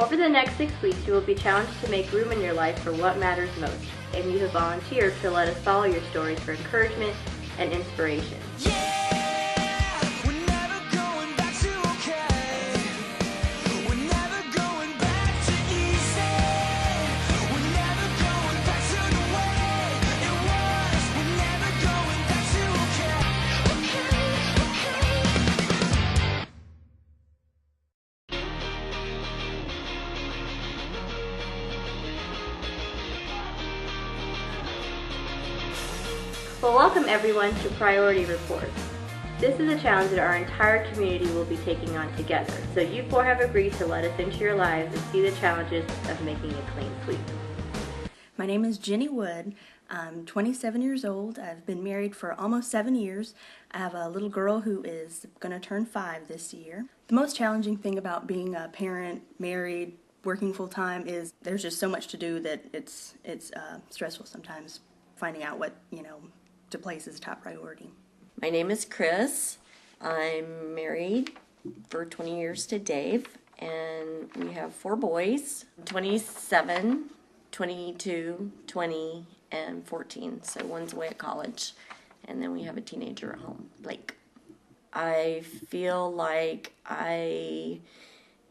Over the next 6 weeks, you will be challenged to make room in your life for what matters most, and you have volunteered to let us follow your stories for encouragement and inspiration. Well, welcome everyone to Priority Report. This is a challenge that our entire community will be taking on together, so you four have agreed to let us into your lives and see the challenges of making a clean sweep. My name is Jenny Wood. I'm 27 years old. I've been married for almost 7 years. I have a little girl who is going to turn 5 this year. The most challenging thing about being a parent, married, working full-time is there's just so much to do that it's stressful sometimes finding out what, to place as top priority. My name is Chris. I'm married for 20 years to Dave, and we have 4 boys, 27, 22, 20, and 14. So one's away at college, and then we have a teenager at home, Blake. I feel like I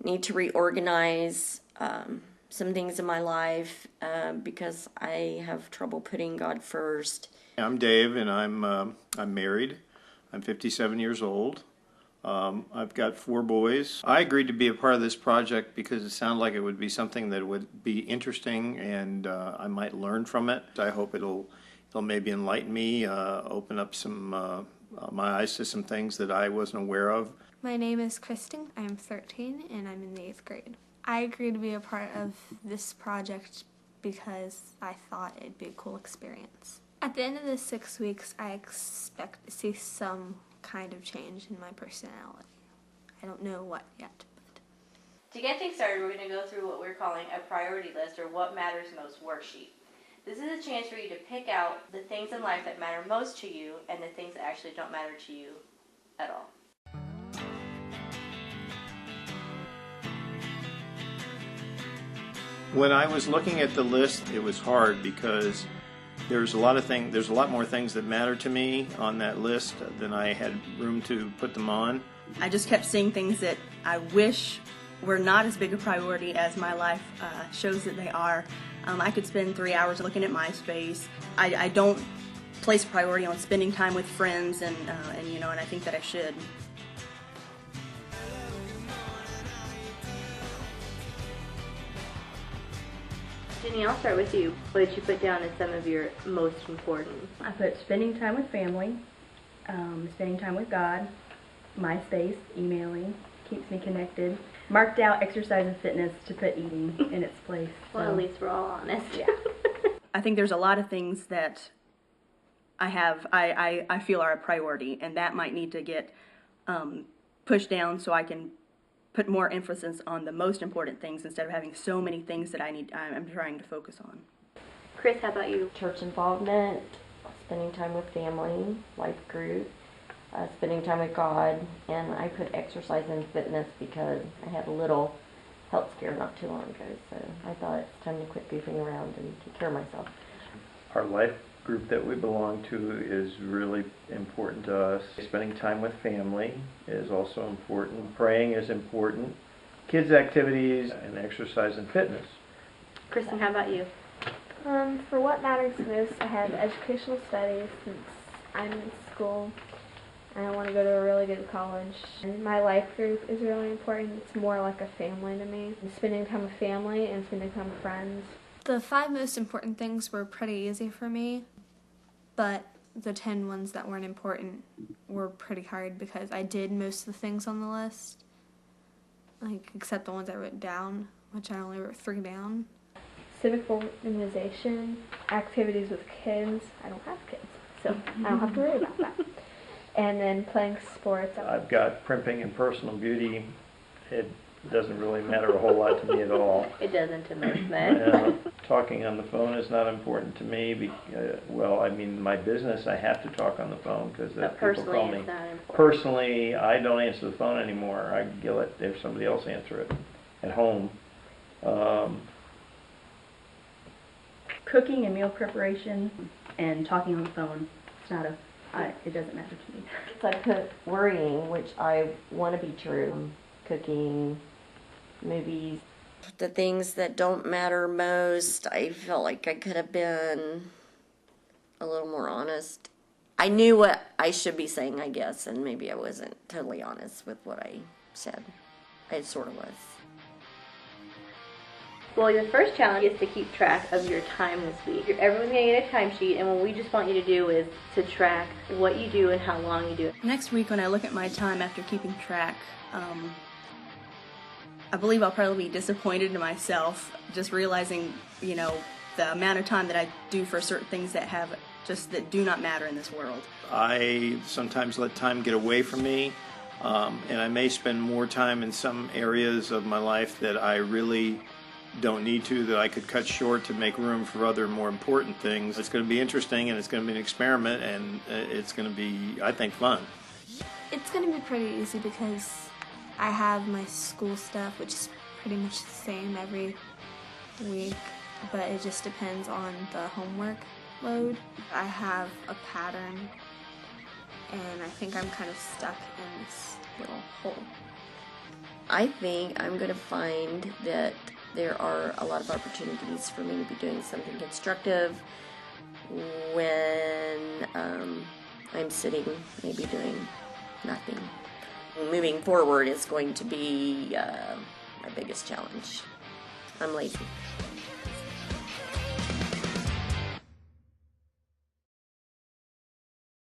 need to reorganize some things in my life because I have trouble putting God first. I'm Dave, and I'm married. I'm 57 years old. I've got 4 boys. I agreed to be a part of this project because it sounded like it would be something that would be interesting, and I might learn from it. I hope it'll maybe enlighten me, open up some my eyes to some things that I wasn't aware of. My name is Kristen. I'm 13, and I'm in the 8th grade. I agreed to be a part of this project because I thought it'd be a cool experience. At the end of the 6 weeks, I expect to see some kind of change in my personality. I don't know what yet, but... To get things started, we're going to go through what we're calling a priority list, or what matters most worksheet. This is a chance for you to pick out the things in life that matter most to you and the things that actually don't matter to you at all. When I was looking at the list, it was hard because there's a lot more things that matter to me on that list than I had room to put them on. I just kept seeing things that I wish were not as big a priority as my life shows that they are. I could spend 3 hours looking at MySpace. I don't place priority on spending time with friends, and I think that I should. Jenny, I'll start with you. What did you put down as some of your most important? I put spending time with family, spending time with God, MySpace, emailing, keeps me connected. Marked out exercise and fitness to put eating in its place. Well, so. at least we're all honest. Yeah. I think there's a lot of things that I feel are a priority, and that might need to get pushed down so I can put more emphasis on the most important things instead of having so many things that I'm trying to focus on. Chris, how about you? Church involvement, spending time with family, life group, spending time with God, and I put exercise and fitness because I had a little health scare not too long ago, so I thought it's time to quit goofing around and take care of myself. Our life group that we belong to is really important to us. Spending time with family is also important. Praying is important. Kids' activities and exercise and fitness. Kristen, how about you? For what matters most, I have educational studies since I'm in school and I want to go to a really good college. And my life group is really important. It's more like a family to me. Spending time with family and spending time with friends. The 5 most important things were pretty easy for me, but the 10 ones that weren't important were pretty hard because I did most of the things on the list, except the ones I wrote down, which I only wrote 3 down. Civic organization, activities with kids. I don't have kids, so I don't have to worry about that. And then playing sports. I've got primping and personal beauty. It doesn't really matter a whole lot to me at all. It doesn't to most men. Talking on the phone is not important to me. My business, I have to talk on the phone because people call me. It's not important. Personally, I don't answer the phone anymore. I let if somebody else answer it at home. Cooking and meal preparation and talking on the phone. It's not it doesn't matter to me. I put worrying, which I want to be true. Cooking, movies. The things that don't matter most, I felt like I could have been a little more honest. I knew what I should be saying, I guess, and maybe I wasn't totally honest with what I said. I sort of was. Well, your first challenge is to keep track of your time this week. Everyone's going to get a timesheet, and what we just want you to do is to track what you do and how long you do it. Next week, when I look at my time after keeping track, I believe I'll probably be disappointed in myself, just realizing, you know, the amount of time that I do for certain things that do not matter in this world. I sometimes let time get away from me, and I may spend more time in some areas of my life that I really don't need to, that I could cut short to make room for other more important things. It's going to be interesting, and it's going to be an experiment, and it's going to be, I think, fun. It's going to be pretty easy because I have my school stuff, which is pretty much the same every week, but it just depends on the homework load. I have a pattern, and I think I'm kind of stuck in this little hole. I think I'm going to find that there are a lot of opportunities for me to be doing something constructive when I'm sitting, maybe doing nothing. Moving forward is going to be my biggest challenge. I'm lazy.